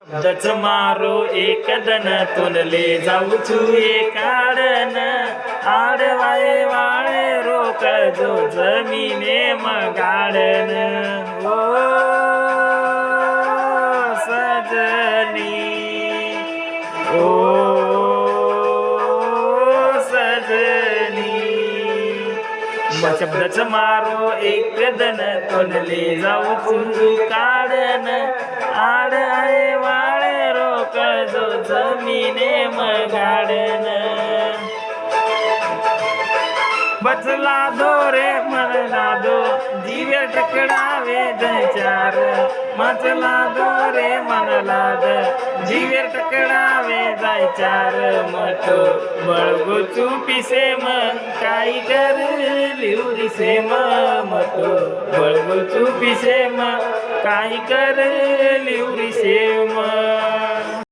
दच मारो एक दन तुनले जाऊ चुये काढन आडवाळे वाळे रोक जो जमिने मगाडन ओ सजनी ओ सजनी शब्दच मारो एक दन तुनले जाऊ चुरू काढन आड आहे वाळे रोक जो जमिने मगाडन बचला दोरे म्हणला दो जीवे टकडावे जचार मचला दोरे म्हणला द जीवे टकडावे जायचार मतो बळगो चुपीसे म काही कर लिवरीसे मतो बळगो चुपीसे म काही कर लिवरीसे